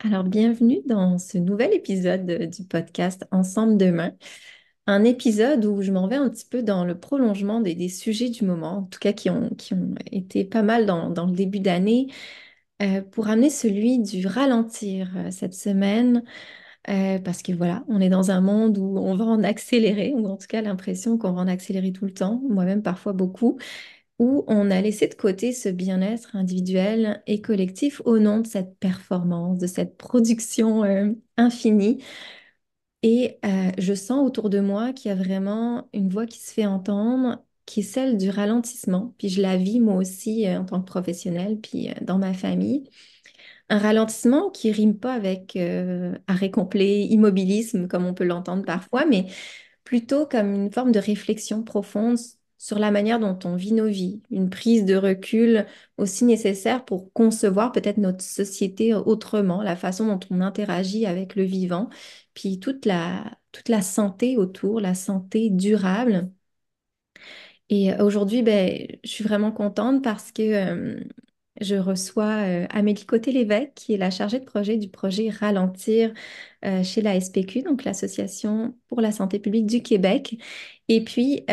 Alors, bienvenue dans ce nouvel épisode du podcast Ensemble demain. Un épisode où je m'en vais un petit peu dans le prolongement des sujets du moment, en tout cas qui ont été pas mal dans le début d'année, pour amener celui du ralentir cette semaine, parce que voilà, on est dans un monde où on va en accélérer, ou en tout cas l'impression qu'on va en accélérer tout le temps, moi-même parfois beaucoup, où on a laissé de côté ce bien-être individuel et collectif au nom de cette performance, de cette production infinie. Et je sens autour de moi qu'il y a vraiment une voix qui se fait entendre, qui est celle du ralentissement. Puis je la vis moi aussi en tant que professionnelle, puis dans ma famille. Un ralentissement qui rime pas avec arrêt complet, immobilisme, comme on peut l'entendre parfois, mais plutôt comme une forme de réflexion profonde sur la manière dont on vit nos vies, une prise de recul aussi nécessaire pour concevoir peut-être notre société autrement, la façon dont on interagit avec le vivant, puis toute la santé autour, la santé durable. Et aujourd'hui, ben, je suis vraiment contente parce que je reçois Amélie Côté-Lévesque, qui est la chargée de projet du projet Ralentir chez la SPQ, donc l'Association pour la santé publique du Québec. Et puis,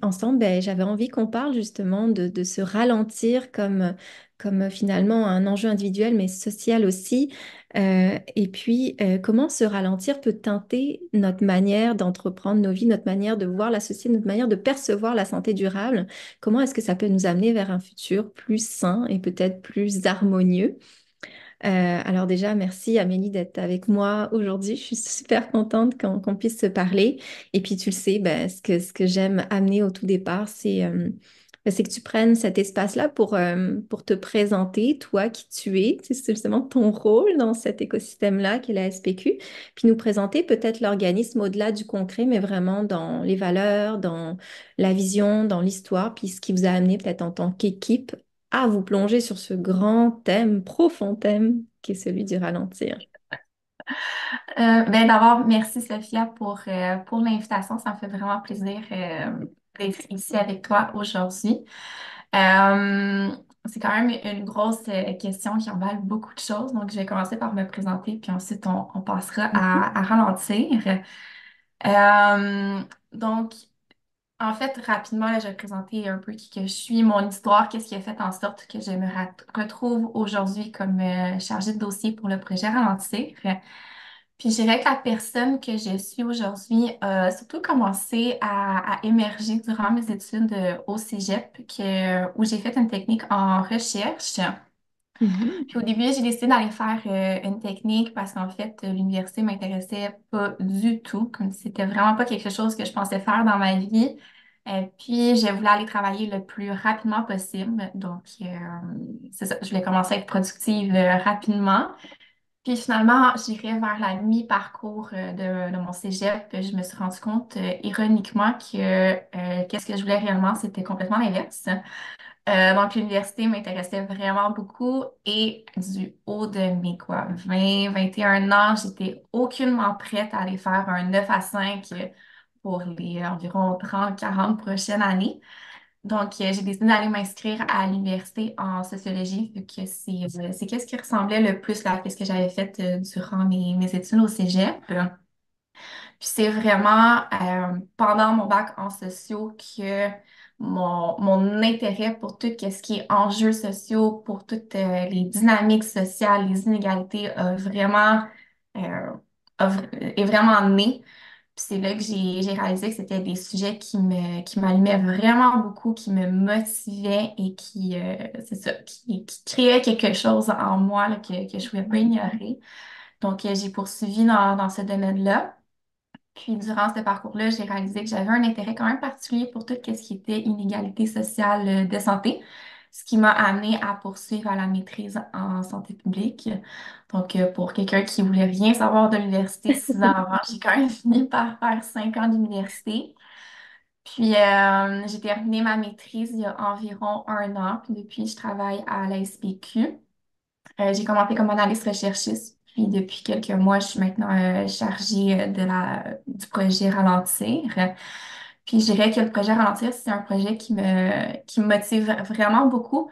ensemble, ben, j'avais envie qu'on parle justement de ce ralentir comme finalement un enjeu individuel, mais social aussi. Et puis, comment ce ralentir peut teinter notre manière d'entreprendre nos vies, notre manière de voir la société, notre manière de percevoir la santé durable. Comment est-ce que ça peut nous amener vers un futur plus sain et peut-être plus harmonieux? Alors déjà, merci Amélie d'être avec moi aujourd'hui. Je suis super contente qu'on puisse se parler. Et puis tu le sais, ben, ce que j'aime amener au tout départ, c'est que tu prennes cet espace-là pour te présenter, toi qui tu es, c'est justement ton rôle dans cet écosystème-là qu'est la SPQ, puis nous présenter peut-être l'organisme au-delà du concret, mais vraiment dans les valeurs, dans la vision, dans l'histoire, puis ce qui vous a amené peut-être en tant qu'équipe à vous plonger sur ce grand thème, profond thème, qui est celui du ralentir. D'abord, merci Sophia pour l'invitation. Ça me fait vraiment plaisir d'être ici avec toi aujourd'hui. Euh, c'est quand même une grosse question qui emballe beaucoup de choses. Donc, je vais commencer par me présenter, puis ensuite, on passera Mhm. à ralentir. Euh, donc, en fait, rapidement, là, je vais présenter un peu qui que je suis, mon histoire, qu'est-ce qui a fait en sorte que je me retrouve aujourd'hui comme chargée de dossier pour le projet Ralentir. Puis je dirais que la personne que je suis aujourd'hui a surtout commencé à émerger durant mes études au Cégep, où j'ai fait une technique en recherche. Mhm. Puis au début, j'ai décidé d'aller faire une technique parce qu'en fait, l'université m'intéressait pas du tout, comme si c'était vraiment pas quelque chose que je pensais faire dans ma vie. Puis je voulais aller travailler le plus rapidement possible. Donc, c'est ça, je voulais commencer à être productive rapidement. Puis finalement, j'irai vers la mi-parcours de mon cégep. Je me suis rendu compte, ironiquement, que qu'est-ce que je voulais réellement, c'était complètement l'inverse. Donc, l'université m'intéressait vraiment beaucoup et du haut de mes quoi, 20, 21 ans, j'étais aucunement prête à aller faire un 9 à 5 pour les environ 30, 40 prochaines années. Donc, j'ai décidé d'aller m'inscrire à l'université en sociologie, vu que c'est qu'est-ce qui ressemblait le plus là, à ce que j'avais fait durant mes études au cégep. Puis c'est vraiment pendant mon bac en sociaux que mon intérêt pour tout ce qui est enjeux sociaux, pour toutes les dynamiques sociales, les inégalités, euh, est vraiment né. Puis c'est là que j'ai réalisé que c'était des sujets qui m'allumaient vraiment beaucoup, qui me motivaient et c'est ça, qui créaient quelque chose en moi là, que je ne pouvais pas ignorer. Donc, j'ai poursuivi dans ce domaine-là. Puis, durant ce parcours-là, j'ai réalisé que j'avais un intérêt quand même particulier pour tout ce qui était inégalité sociale de santé, ce qui m'a amené à poursuivre à la maîtrise en santé publique. Donc, pour quelqu'un qui voulait rien savoir de l'université 6 ans avant, j'ai quand même fini par faire 5 ans d'université. Puis, j'ai terminé ma maîtrise il y a environ un an. Puis, depuis, je travaille à la SPQ. J'ai commencé comme analyste recherchiste, puis depuis quelques mois, je suis maintenant chargée du projet Ralentir. Puis je dirais que le projet Ralentir, c'est un projet qui me motive vraiment beaucoup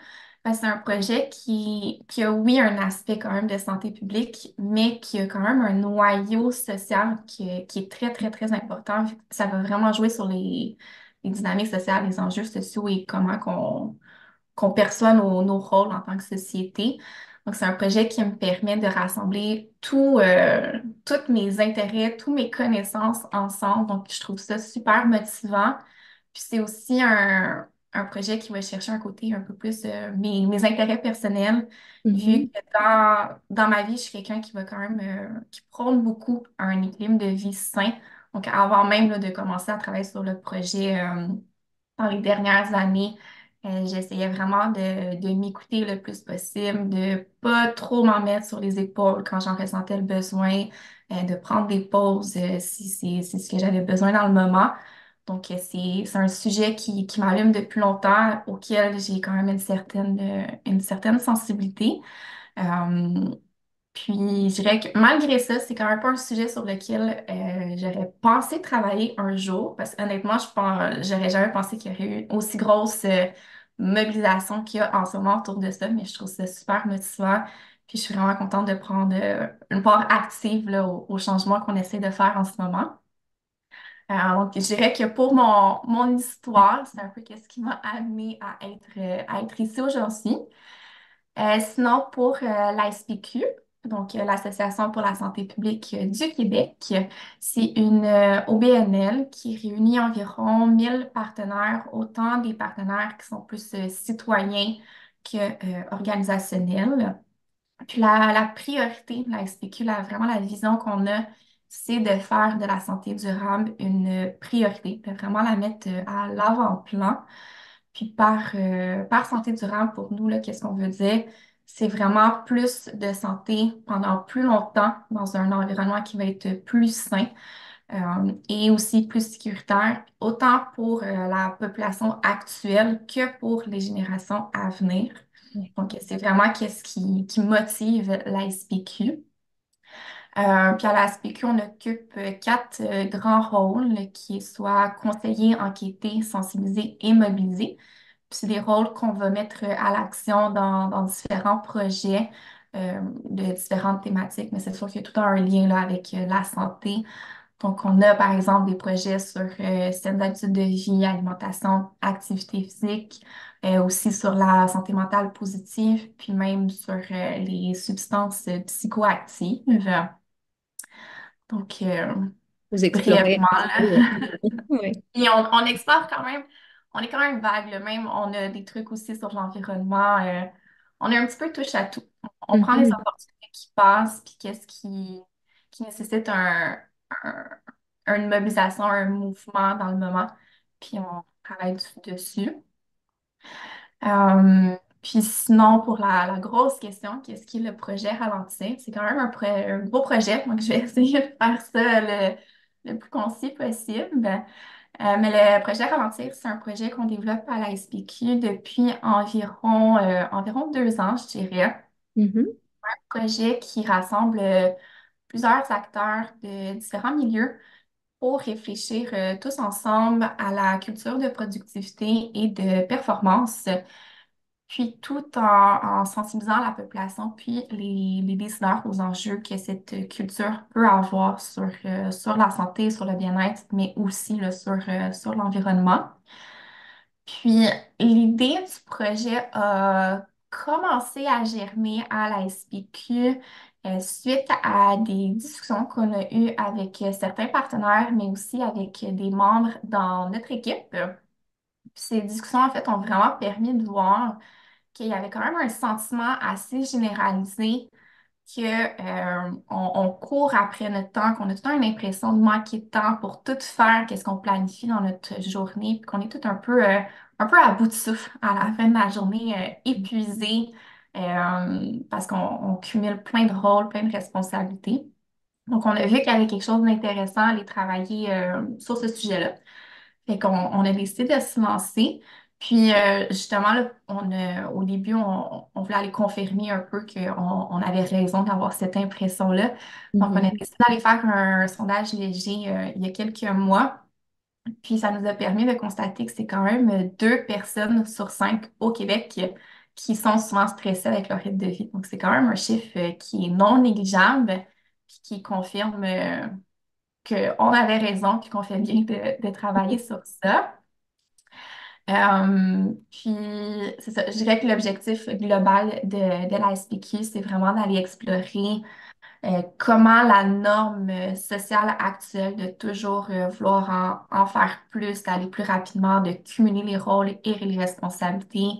C'est un projet qui a, oui, un aspect quand même de santé publique, mais qui a quand même un noyau social qui est très, très, très important. Ça va vraiment jouer sur les dynamiques sociales, les enjeux sociaux et comment qu'on perçoit nos rôles en tant que société. Donc, c'est un projet qui me permet de rassembler tous mes intérêts, toutes mes connaissances ensemble. Donc, je trouve ça super motivant. Puis, c'est aussi un projet qui va chercher un côté un peu plus mes intérêts personnels, vu Mhm. que dans ma vie, je suis quelqu'un qui va quand même, qui prône beaucoup un équilibre de vie sain. Donc, avant même là, de commencer à travailler sur le projet, dans les dernières années, j'essayais vraiment de m'écouter le plus possible, de pas trop m'en mettre sur les épaules quand j'en ressentais le besoin, de prendre des pauses si c'est ce que j'avais besoin dans le moment. Donc, c'est un sujet qui m'allume depuis longtemps, auquel j'ai quand même une certaine sensibilité. Euh, Puis, je dirais que malgré ça, c'est quand même pas un sujet sur lequel j'aurais pensé travailler un jour, parce que honnêtement, j'aurais jamais pensé qu'il y aurait eu une aussi grosse mobilisation qu'il y a en ce moment autour de ça, mais je trouve ça super motivant. Puis, je suis vraiment contente de prendre une part active là, au changement qu'on essaie de faire en ce moment. Donc, je dirais que pour mon histoire, c'est un peu ce qui m'a amenée à être ici aujourd'hui. Sinon, pour l'ASPQ, donc l'Association pour la santé publique du Québec, c'est une OBNL qui réunit environ 1000 partenaires, autant des partenaires qui sont plus citoyens que organisationnels. Puis la priorité de la SPQ, vraiment la vision qu'on a, c'est de faire de la santé durable une priorité, de vraiment la mettre à l'avant-plan. Puis par santé durable, pour nous, là, qu'est-ce qu'on veut dire? C'est vraiment plus de santé pendant plus longtemps dans un environnement qui va être plus sain et aussi plus sécuritaire, autant pour la population actuelle que pour les générations à venir. Ouais. Donc, c'est vraiment qu'est-ce qui motive la SPQ. Puis à la SPQ, on occupe quatre grands rôles, qui soient conseiller, enquêter, sensibiliser et mobiliser. Puis c'est des rôles qu'on va mettre à l'action dans différents projets de différentes thématiques, mais c'est sûr qu'il y a tout un lien là, avec la santé. Donc, on a par exemple des projets sur certaines habitudes de vie, alimentation, activité physique, aussi sur la santé mentale positive, puis même sur les substances psychoactives. Donc, Vous explorez brièvement, un petit là. peu. Ouais. Et on explore quand même, on est quand même vague, là. Même on a des trucs aussi sur l'environnement. On est un petit peu touche à tout. On prend les Mhm. opportunités qui passent, puis qui nécessite un- une mobilisation, un mouvement dans le moment, puis on travaille dessus. Puis sinon, pour la grosse question, qu'est-ce qui est le projet Ralentir? C'est quand même un gros projet, donc je vais essayer de faire ça le plus concis possible. Mais le projet Ralentir, c'est un projet qu'on développe à la SPQ depuis environ 2 ans, je dirais. Mhm. Un projet qui rassemble plusieurs acteurs de différents milieux pour réfléchir tous ensemble à la culture de productivité et de performance, puis tout en sensibilisant la population, puis les décideurs aux enjeux que cette culture peut avoir sur la santé, sur le bien-être, mais aussi là, sur l'environnement. Puis l'idée du projet a commencé à germer à la SPQ suite à des discussions qu'on a eues avec certains partenaires, mais aussi avec des membres dans notre équipe. Puis ces discussions, en fait, ont vraiment permis de voir qu'il y avait quand même un sentiment assez généralisé on court après notre temps, qu'on a tout le temps une impression de manquer de temps pour tout faire, qu'est-ce qu'on planifie dans notre journée, puis qu'on est tout un peu à bout de souffle à la fin de la journée, épuisé, parce qu'on cumule plein de rôles, plein de responsabilités. Donc, on a vu qu'il y avait quelque chose d'intéressant à aller travailler sur ce sujet-là. Fait qu'on a décidé de se lancer. Puis justement, là, au début, on voulait aller confirmer un peu qu'on avait raison d'avoir cette impression-là. Donc, on a Mhm. décidé d'aller faire un sondage léger il y a quelques mois. Puis ça nous a permis de constater que c'est quand même 2 personnes sur 5 au Québec qui sont souvent stressés avec leur rythme de vie. Donc, c'est quand même un chiffre qui est non négligeable, puis qui confirme qu'on avait raison, puis qu'on fait bien de travailler sur ça. Puis, c'est ça, je dirais que l'objectif global de la SPQ, c'est vraiment d'aller explorer comment la norme sociale actuelle de toujours vouloir en faire plus, d'aller plus rapidement, de cumuler les rôles et les responsabilités,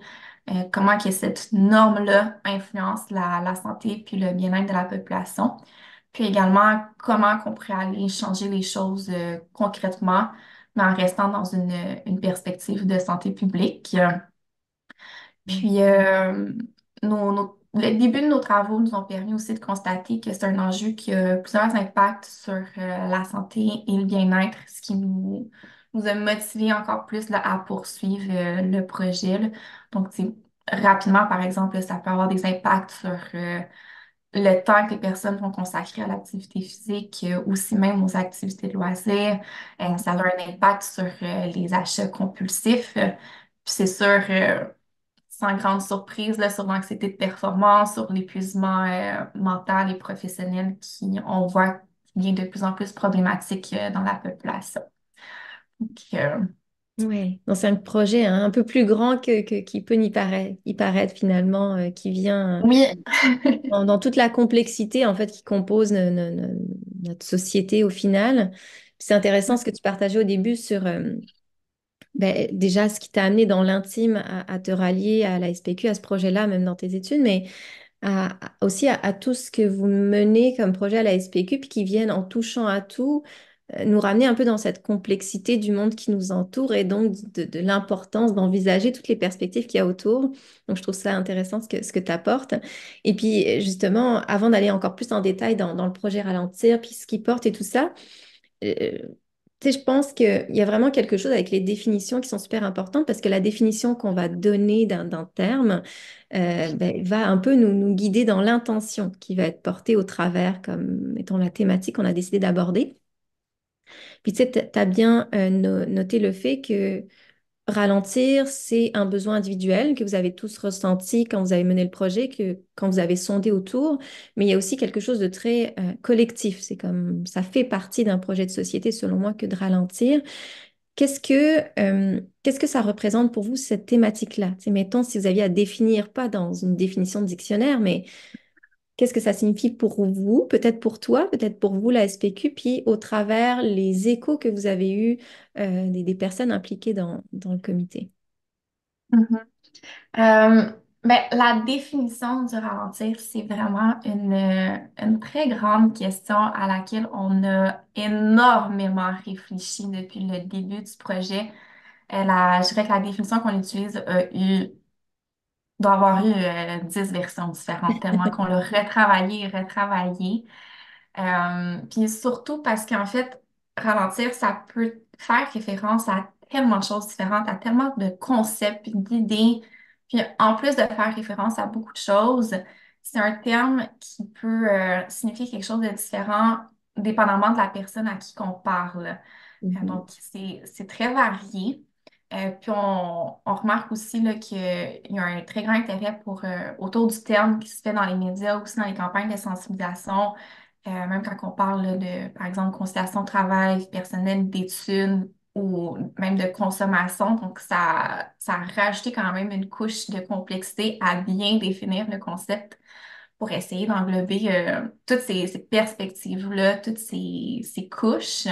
comment que cette norme-là influence la santé puis le bien-être de la population. Puis également, comment qu'on pourrait aller changer les choses concrètement, mais en restant dans une perspective de santé publique. Puis, le début de nos travaux nous ont permis aussi de constater que c'est un enjeu qui a plusieurs impacts sur la santé et le bien-être, ce qui nous a motivés encore plus là, à poursuivre le projet, là. Donc, rapidement, par exemple, là, ça peut avoir des impacts sur le temps que les personnes vont consacrer à l'activité physique, aussi même aux activités de loisirs. Ça a un impact sur les achats compulsifs. Puis c'est sûr, sans grande surprise, là, sur l'anxiété de performance, sur l'épuisement mental et professionnel qui, on voit, devient de plus en plus problématique dans la population. Donc, Ouais, donc c'est un projet hein, un peu plus grand qu'il peut y paraître finalement, qui vient oui. dans toute la complexité en fait qui compose notre société au final. C'est intéressant ce que tu partageais au début sur déjà ce qui t'a amené dans l'intime à te rallier à la SPQ, à ce projet-là, même dans tes études, mais aussi à tout ce que vous menez comme projet à la SPQ, puis qui viennent en touchant à tout, nous ramener un peu dans cette complexité du monde qui nous entoure et donc de l'importance d'envisager toutes les perspectives qu'il y a autour. Donc, je trouve ça intéressant ce que tu apportes. Et puis, justement, avant d'aller encore plus en détail dans le projet Ralentir, puis ce qu'il porte et tout ça, euh, tu sais, je pense qu'il y a vraiment quelque chose avec les définitions qui sont super importantes parce que la définition qu'on va donner d'un terme va un peu nous guider dans l'intention qui va être portée au travers comme étant la thématique qu'on a décidé d'aborder. Puis tu sais, tu as bien noté le fait que ralentir, c'est un besoin individuel que vous avez tous ressenti quand vous avez mené le projet, que quand vous avez sondé autour, mais il y a aussi quelque chose de très collectif. C'est comme ça fait partie d'un projet de société, selon moi, que de ralentir. Qu'est-ce que ça représente pour vous, cette thématique-là? Tu sais, mettons, si vous aviez à définir, pas dans une définition de dictionnaire, mais qu'est-ce que ça signifie pour vous, peut-être pour toi, peut-être pour vous, la SPQ, puis au travers les échos que vous avez eus des personnes impliquées dans le comité. Mhm. Euh, la définition du ralentir, c'est vraiment une très grande question à laquelle on a énormément réfléchi depuis le début du projet. Je dirais que la définition qu'on utilise doit avoir eu 10 versions différentes, tellement qu'on l'a retravaillé et retravaillé. Puis surtout parce qu'en fait, ralentir, ça peut faire référence à tellement de choses différentes, à tellement de concepts, puis d'idées. Puis en plus de faire référence à beaucoup de choses, c'est un terme qui peut signifier quelque chose de différent dépendamment de la personne à qui qu'on parle. Mhm. Donc, c'est très varié. Puis on remarque aussi là, qu'il y a un très grand intérêt autour du terme qui se fait dans les médias, aussi dans les campagnes de sensibilisation. Même quand on parle là, de, par exemple, conciliation de travail, personnel, d'études ou même de consommation. Donc, ça a rajouté quand même une couche de complexité à bien définir le concept pour essayer d'englober toutes ces perspectives-là, toutes ces couches.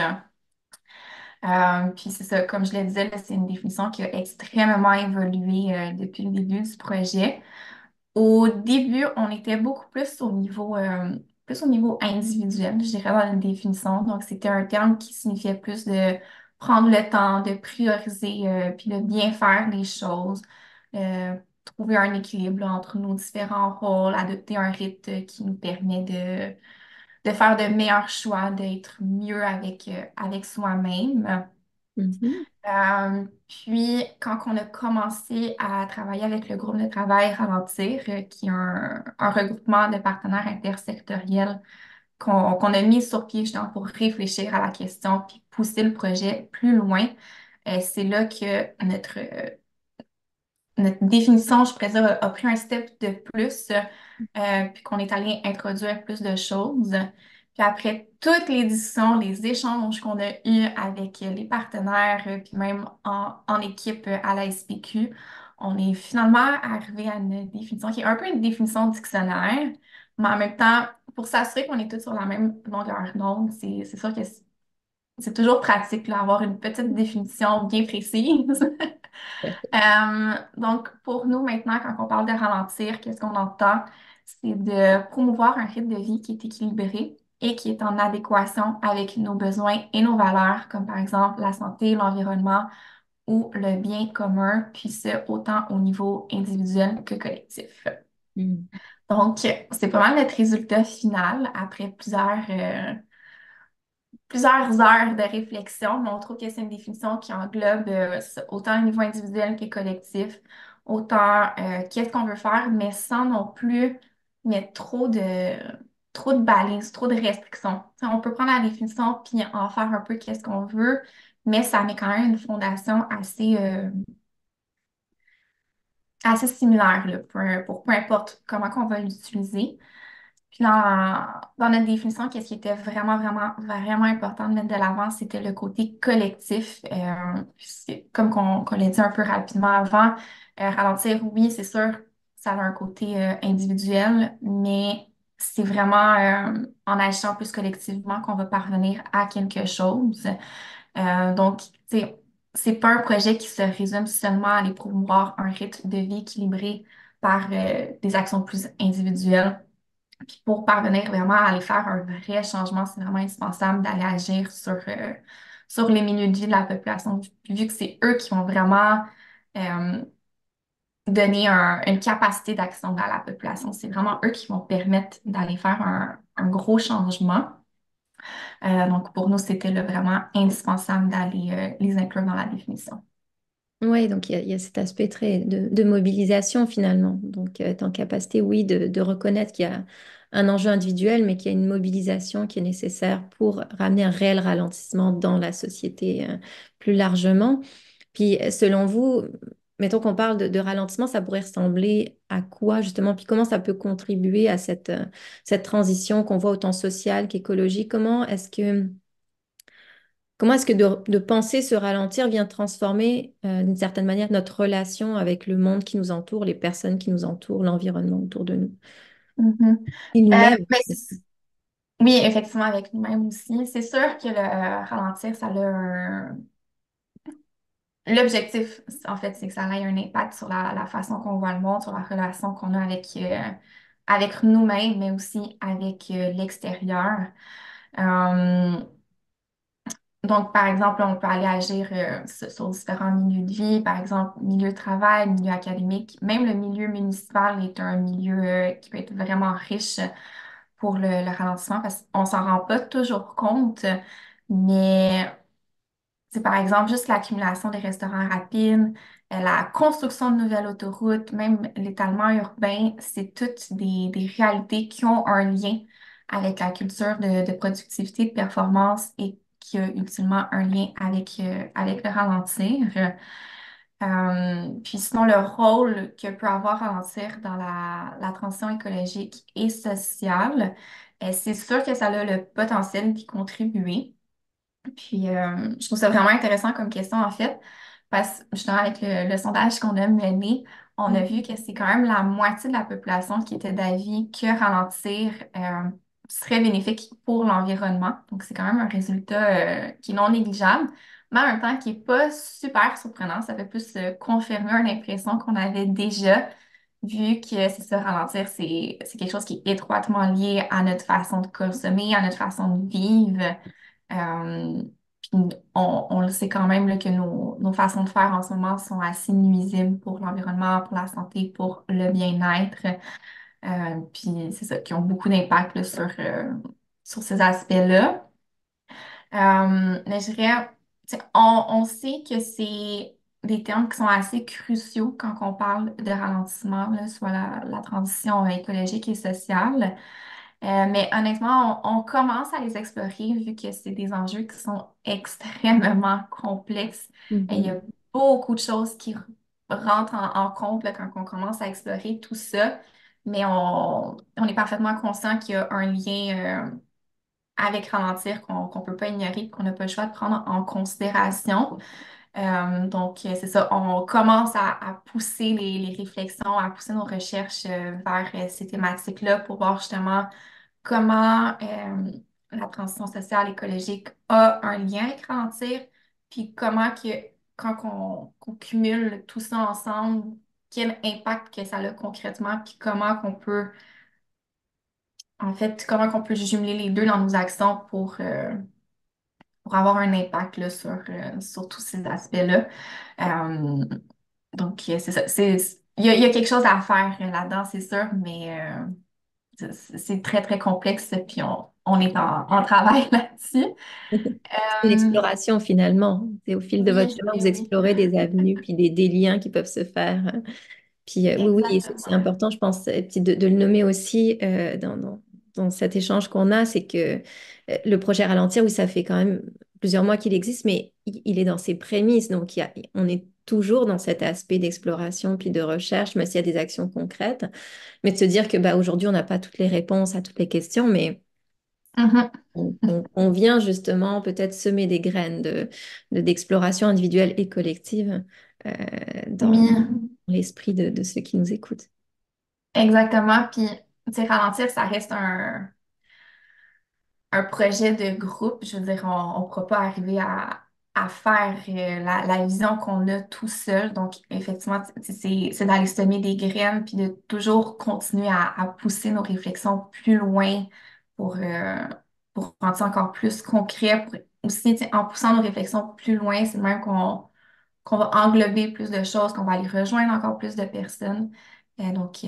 Puis c'est ça, comme je le disais, là, c'est une définition qui a extrêmement évolué depuis le début du projet. Au début, on était beaucoup plus au niveau individuel, je dirais, dans la définition. Donc, c'était un terme qui signifiait plus de prendre le temps, de prioriser, puis de bien faire les choses, euh, trouver un équilibre là, entre nos différents rôles, adopter un rythme qui nous permet de faire de meilleurs choix, d'être mieux avec soi-même. Mhm. Puis, quand on a commencé à travailler avec le groupe de travail Ralentir, qui est un regroupement de partenaires intersectoriels qu'on a mis sur pied justement pour réfléchir à la question puis pousser le projet plus loin, c'est là que notre définition, je pourrais dire, a pris un step de plus, puis qu'on est allé introduire plus de choses. Puis après toutes les discussions, les échanges qu'on a eus avec les partenaires, puis même en équipe à la SPQ, on est finalement arrivé à une définition qui est un peu une définition dictionnaire, mais en même temps, pour s'assurer qu'on est tous sur la même longueur d'onde, c'est sûr que c'est toujours pratique là, avoir une petite définition bien précise. Donc, pour nous, maintenant, quand on parle de ralentir, qu'est-ce qu'on entend? C'est de promouvoir un rythme de vie qui est équilibré et qui est en adéquation avec nos besoins et nos valeurs, comme par exemple la santé, l'environnement ou le bien commun, puis ce, autant au niveau individuel que collectif. Mm. Donc, c'est pas mal notre résultat final après plusieurs heures de réflexion, mais on trouve que c'est une définition qui englobe autant le niveau individuel que collectif, autant qu'est-ce qu'on veut faire, mais sans non plus mettre trop de balises, trop de restrictions. T'sais, on peut prendre la définition puis en faire un peu qu'est-ce qu'on veut, mais ça met quand même une fondation assez similaire là, pour peu importe comment qu'on va l'utiliser. Puis dans notre définition, qu'est-ce qui était vraiment, vraiment, vraiment important de mettre de l'avant, c'était le côté collectif. Comme qu'on l'a dit un peu rapidement avant, ralentir, oui, c'est sûr, ça a un côté individuel, mais c'est vraiment en agissant plus collectivement qu'on va parvenir à quelque chose. Donc, tu sais, c'est pas un projet qui se résume seulement à aller promouvoir un rythme de vie équilibré par des actions plus individuelles. Puis pour parvenir vraiment à aller faire un vrai changement, c'est vraiment indispensable d'aller agir sur les milieux de vie de la population, vu que c'est eux qui vont vraiment euh, donner une capacité d'action à la population. C'est vraiment eux qui vont permettre d'aller faire un gros changement. Donc pour nous, c'était là vraiment indispensable d'aller les inclure dans la définition. Oui, donc il y a cet aspect très de mobilisation finalement. Donc, tu es en capacité, oui, de reconnaître qu'il y a un enjeu individuel, mais qu'il y a une mobilisation qui est nécessaire pour ramener un réel ralentissement dans la société plus largement. Puis, selon vous, mettons qu'on parle de ralentissement, ça pourrait ressembler à quoi justement? Puis, comment ça peut contribuer à cette transition qu'on voit autant sociale qu'écologique? Comment est-ce que de penser se ralentir vient transformer d'une certaine manière notre relation avec le monde qui nous entoure, les personnes qui nous entourent, l'environnement autour de nous Mhm. et nous-mêmes? Ben, oui, effectivement, avec nous-mêmes aussi. C'est sûr que le ralentir, ça a l'objectif, en fait, c'est que ça ait un impact sur la façon qu'on voit le monde, sur la relation qu'on a avec nous-mêmes, mais aussi avec l'extérieur. Euh, donc, par exemple, on peut aller agir sur différents milieux de vie, par exemple, milieu de travail, milieu académique. Même le milieu municipal est un milieu qui peut être vraiment riche pour le ralentissement parce qu'on s'en rend pas toujours compte, mais c'est par exemple juste l'accumulation des restaurants rapides, la construction de nouvelles autoroutes, même l'étalement urbain, c'est toutes des réalités qui ont un lien avec la culture de productivité, de performance et qui a ultimement un lien avec le ralentir. Puis sinon, le rôle que peut avoir ralentir dans la transition écologique et sociale, c'est sûr que ça a le potentiel d'y contribuer. Puis, je trouve ça vraiment intéressant comme question, en fait, parce que justement, avec le sondage qu'on a mené, on a vu Mhm. que c'est quand même la moitié de la population qui était d'avis que ralentir serait bénéfique pour l'environnement. Donc, c'est quand même un résultat qui est non négligeable, mais en même temps qui n'est pas super surprenant. Ça fait plus confirmer une impression qu'on avait déjà, vu que c'est ça, ralentir, c'est quelque chose qui est étroitement lié à notre façon de consommer, à notre façon de vivre. Euh, puis on le sait quand même là, que nos façons de faire en ce moment sont assez nuisibles pour l'environnement, pour la santé, pour le bien-être. Puis c'est ça, qui ont beaucoup d'impact là, sur ces aspects-là. Mais je dirais, tu sais, on sait que c'est des termes qui sont assez cruciaux quand on parle de ralentissement, là, soit la transition écologique et sociale. Mais honnêtement, on commence à les explorer vu que c'est des enjeux qui sont extrêmement complexes. Et il y a Mhm. beaucoup de choses rentre en compte là, quand on commence à explorer tout ça. Mais on est parfaitement conscient qu'il y a un lien avec ralentir qu'on ne peut pas ignorer, qu'on n'a pas le choix de prendre en considération. Donc, c'est ça, on commence à pousser les réflexions, à pousser nos recherches vers ces thématiques-là pour voir justement comment la transition sociale écologique a un lien avec ralentir, puis comment que quand qu'on cumule tout ça ensemble, quel impact que ça a concrètement, puis comment qu'on peut, en fait, comment qu'on peut jumeler les deux dans nos actions pour avoir un impact là, sur tous ces aspects-là. Euh, donc, c'est ça. Il y a quelque chose à faire là-dedans, c'est sûr, mais c'est très, très complexe, puis on est en travail là-dessus. Une Euh, exploration finalement. C'est au fil de votre oui, chemin, oui, vous oui, explorez des avenues, puis des liens qui peuvent se faire. Puis oui, oui, c'est exactement. important, je pense, puis de le nommer aussi dans cet échange qu'on a, c'est que le projet Ralentir, oui, ça fait quand même plusieurs mois qu'il existe, mais il est dans ses prémices. Donc, on est toujours dans cet aspect d'exploration puis de recherche, mais s'il y a des actions concrètes. Mais de se dire que bah, aujourd'hui, on n'a pas toutes les réponses à toutes les questions, mais Mhm. on vient justement peut-être semer des graines d'exploration individuelle et collective euh, dans Oui, l'esprit de ceux qui nous écoutent. exactement. Puis, tu sais, ralentir, ça reste un projet de groupe. Je veux dire, on ne pourra pas arriver à faire la vision qu'on a tout seul. Donc, effectivement, c'est d'aller semer des graines, puis de toujours continuer à pousser nos réflexions plus loin pour, euh, pour rendre ça encore plus concret. Aussi, tu sais, en poussant nos réflexions plus loin, c'est même qu'on va englober plus de choses, qu'on va aller rejoindre encore plus de personnes. Donc,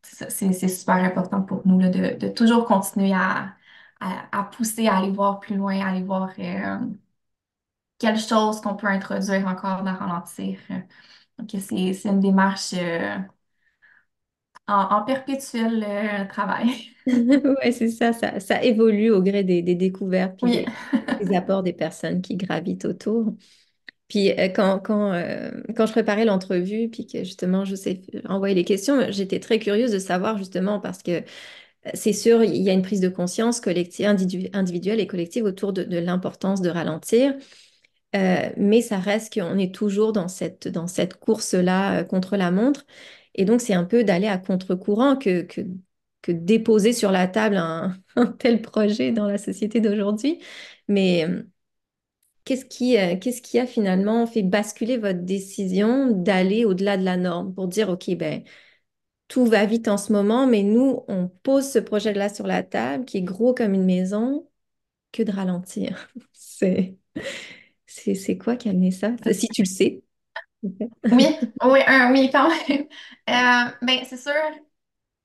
c'est super important pour nous là, de toujours continuer à pousser, à aller voir plus loin, à aller voir quelles choses qu'on peut introduire encore dans Ralentir. Donc, c'est une démarche en perpétuel travail. Ouais, c'est ça, ça évolue au gré des découvertes puis Oui. des apports des personnes qui gravitent autour. Puis quand je préparais l'entrevue, puis que justement je vous ai envoyé les questions, j'étais très curieuse de savoir justement parce que c'est sûr, il y a une prise de conscience collective, individuelle et collective autour de l'importance de ralentir. Mais ça reste qu'on est toujours dans cette course-là contre la montre. Et donc, c'est un peu d'aller à contre-courant que déposer sur la table un tel projet dans la société d'aujourd'hui. Mais qu'est-ce qui a finalement fait basculer votre décision d'aller au-delà de la norme pour dire, OK, ben, tout va vite en ce moment, mais nous, on pose ce projet-là sur la table qui est gros comme une maison, que de ralentir. C'est quoi qui a amené ça? Si tu le sais. En fait. Oui, oui, oui, quand même. Ben, c'est sûr,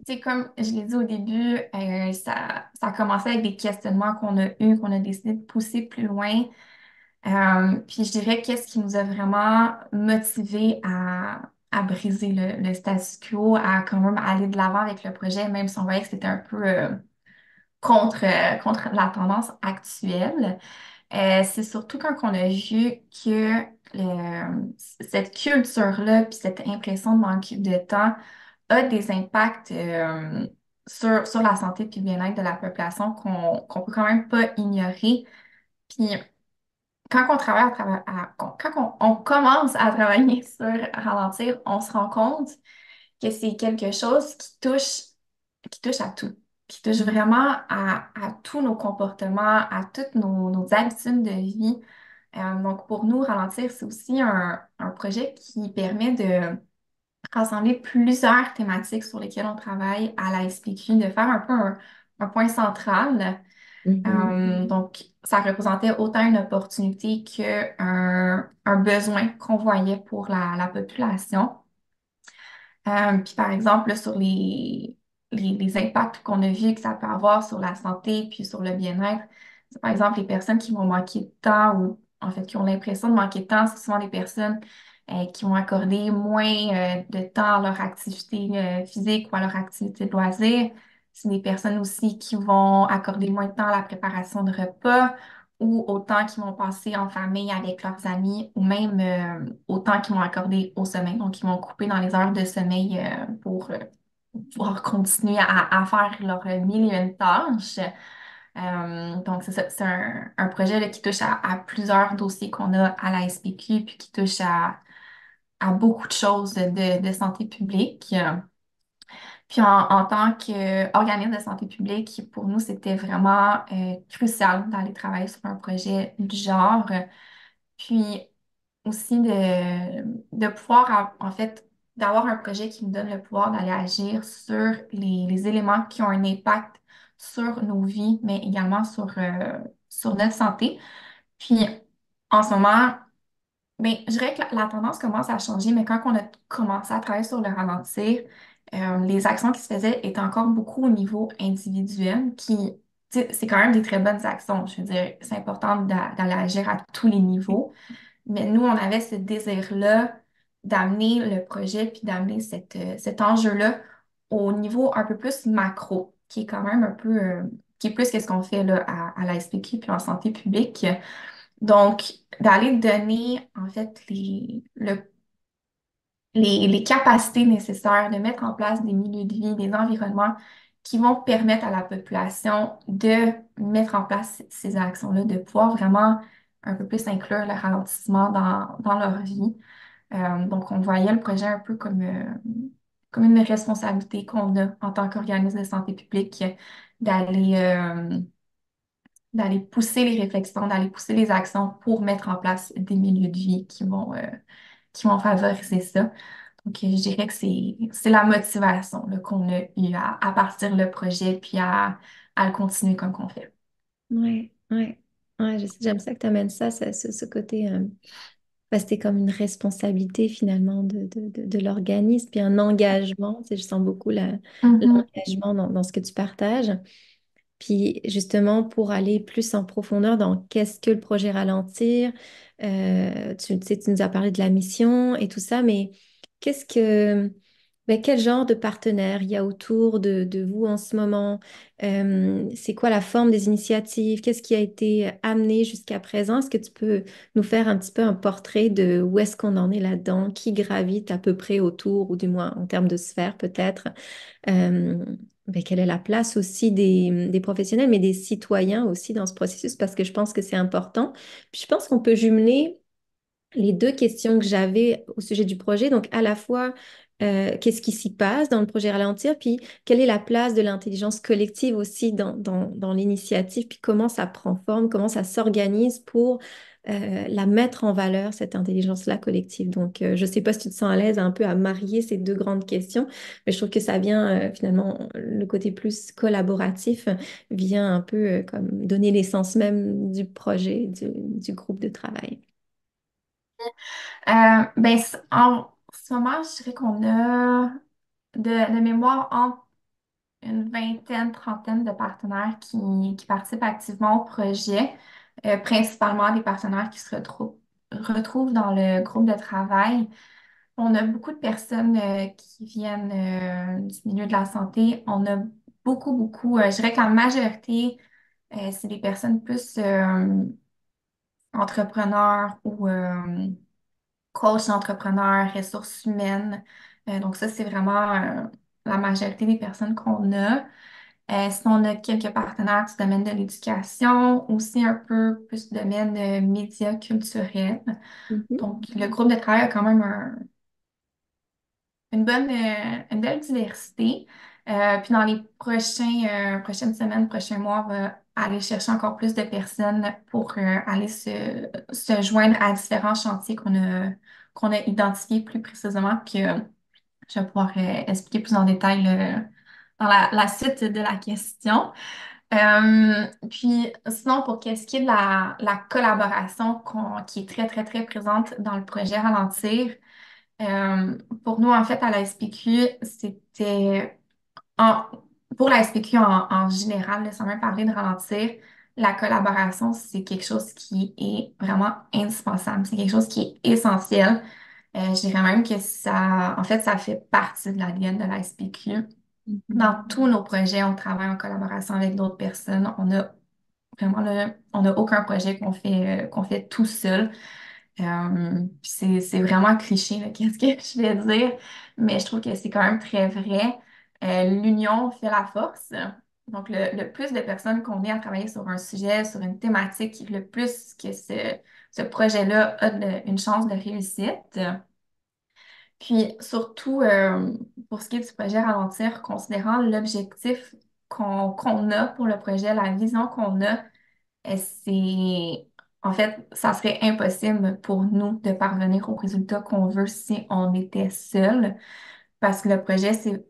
tu sais, comme je l'ai dit au début, ça a commencé avec des questionnements qu'on a eus, qu'on a décidé de pousser plus loin. Puis je dirais qu'est-ce qui nous a vraiment motivés à briser le statu quo, à quand même aller de l'avant avec le projet, même si on voyait que c'était un peu contre la tendance actuelle. C'est surtout quand on a vu que cette culture-là, puis cette impression de manque de temps a des impacts sur la santé puis le bien-être de la population qu'on peut quand même pas ignorer. Puis quand on travaille quand on commence à travailler sur ralentir, on se rend compte que c'est quelque chose qui touche à tout, qui touche vraiment à tous nos comportements, à toutes nos habitudes de vie. Donc, pour nous, Ralentir, c'est aussi un projet qui permet de rassembler plusieurs thématiques sur lesquelles on travaille à la SPQ, de faire un peu un point central. Mhm. Donc, ça représentait autant une opportunité un besoin qu'on voyait pour la population. Puis par exemple, là, sur les impacts qu'on a vus que ça peut avoir sur la santé puis sur le bien-être, c'est par exemple les personnes qui vont manquer de temps ou en fait qui ont l'impression de manquer de temps, c'est souvent des personnes qui vont accorder moins de temps à leur activité physique ou à leur activité de loisir. C'est des personnes aussi qui vont accorder moins de temps à la préparation de repas ou au temps qu'ils vont passer en famille avec leurs amis, ou même au temps qu'ils vont accorder au sommeil. Donc, ils vont couper dans les heures de sommeil pour pouvoir continuer à faire leurs mille et une tâches. Donc, c'est ça, c'est un projet là, qui touche à plusieurs dossiers qu'on a à la SPQ, puis qui touche à beaucoup de choses de santé publique. Puis en tant qu'organisme de santé publique, pour nous, c'était vraiment crucial d'aller travailler sur un projet du genre. Puis aussi de pouvoir, en fait, d'avoir un projet qui nous donne le pouvoir d'aller agir sur les éléments qui ont un impact sur nos vies, mais également sur notre santé. Puis en ce moment, ben, je dirais que la tendance commence à changer, mais quand on a commencé à travailler sur le ralentir, les actions qui se faisaient étaient encore beaucoup au niveau individuel, qui, tu sais, c'est quand même des très bonnes actions. Je veux dire, c'est important d'aller agir à tous les niveaux, mais nous, on avait ce désir-là d'amener le projet puis d'amener cet enjeu-là au niveau un peu plus macro, qui est quand même un peu, qui est plus que ce qu'on fait là, à la SPQ puis en santé publique. Donc, d'aller donner, en fait, les capacités nécessaires, de mettre en place des milieux de vie, des environnements qui vont permettre à la population de mettre en place ces actions-là, de pouvoir vraiment un peu plus inclure le ralentissement dans leur vie. Donc, on voyait le projet un peu comme une responsabilité qu'on a en tant qu'organisme de santé publique d'aller d'aller pousser les réflexions, d'aller pousser les actions pour mettre en place des milieux de vie qui vont favoriser ça. Donc, je dirais que c'est la motivation là, qu'on a eue à partir le projet puis à le continuer comme qu'on fait. Ouais, ouais, ouais, j'aime ça que tu amènes ça, ce côté, c'était comme une responsabilité finalement de l'organisme, puis un engagement, tu sais, je sens beaucoup Mhm, l'engagement dans ce que tu partages. Puis justement, pour aller plus en profondeur dans qu'est-ce que le projet Ralentir, tu sais, tu nous as parlé de la mission et tout ça, mais qu'est-ce que, quel genre de partenaire il y a autour de vous en ce moment? C'est quoi la forme des initiatives? Qu'est-ce qui a été amené jusqu'à présent? Est-ce que tu peux nous faire un petit peu un portrait de où est-ce qu'on en est là-dedans? Qui gravite à peu près autour, ou du moins en termes de sphère peut-être? Euh, Quelle est la place aussi des professionnels, mais des citoyens aussi dans ce processus, parce que je pense que c'est important. Puis je pense qu'on peut jumeler les deux questions que j'avais au sujet du projet. Donc, à la fois, qu'est-ce qui s'y passe dans le projet Ralentir, puis quelle est la place de l'intelligence collective aussi dans l'initiative, puis comment ça prend forme, comment ça s'organise pour la mettre en valeur, cette intelligence-là collective. Donc, je ne sais pas si tu te sens à l'aise un peu à marier ces deux grandes questions, mais je trouve que ça vient finalement, le côté plus collaboratif vient un peu comme donner l'essence même du projet, du groupe de travail. Ben, en ce moment, je dirais qu'on a de mémoire entre une vingtaine, trentaine de partenaires qui participent activement au projet, principalement des partenaires qui se retrouvent dans le groupe de travail. On a beaucoup de personnes qui viennent du milieu de la santé. On a beaucoup, je dirais que la majorité, c'est des personnes plus entrepreneurs ou coach d'entrepreneurs, ressources humaines. Donc ça, c'est vraiment la majorité des personnes qu'on a. Sinon, on a quelques partenaires du domaine de l'éducation, aussi un peu plus du domaine médias culturels. Mhm. Donc, le groupe de travail a quand même une belle diversité. Puis dans les prochaines semaines, prochains mois, on va aller chercher encore plus de personnes pour aller se joindre à différents chantiers qu'on a identifiés plus précisément. Puis je vais pouvoir expliquer plus en détail dans la suite de la question. Puis sinon, pour qu'est-ce qui est de la collaboration qui est très présente dans le projet Ralentir, pour nous, en fait, à la SPQ, en- pour la SPQ en général, là, sans même parler de ralentir, la collaboration, c'est quelque chose qui est vraiment indispensable. C'est quelque chose qui est essentiel. Je dirais même que ça, en fait, ça fait partie de l'ADN de la SPQ. Mhm. Dans tous nos projets, on travaille en collaboration avec d'autres personnes. On a Vraiment, là, on n'a aucun projet qu'on fait tout seul. Puis c'est vraiment cliché, là, qu'est-ce que je vais dire, mais je trouve que c'est quand même très vrai. L'union fait la force. Donc, le plus de personnes qu'on est à travailler sur un sujet, sur une thématique, le plus que ce projet-là a une chance de réussite. Puis surtout, pour ce qui est du projet Ralentir, considérant l'objectif qu'on a pour le projet, la vision qu'on a, en fait, ça serait impossible pour nous de parvenir au résultat qu'on veut si on était seul, parce que le projet, c'est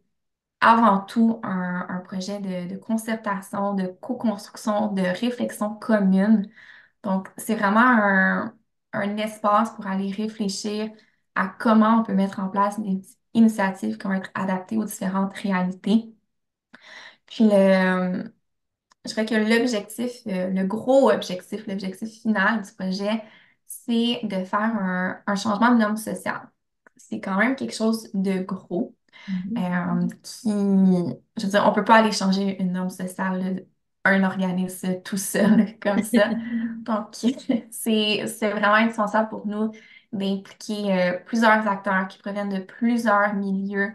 avant tout un projet de concertation, de co-construction, de réflexion commune. Donc, c'est vraiment un espace pour aller réfléchir à comment on peut mettre en place des initiatives qui vont être adaptées aux différentes réalités. Puis, je dirais que l'objectif, le gros objectif, l'objectif final du projet, c'est de faire un changement de norme sociale. C'est quand même quelque chose de gros qui, je veux dire, on peut pas aller changer une norme sociale, un organisme tout seul comme ça. Donc, c'est vraiment indispensable pour nous d'impliquer plusieurs acteurs qui proviennent de plusieurs milieux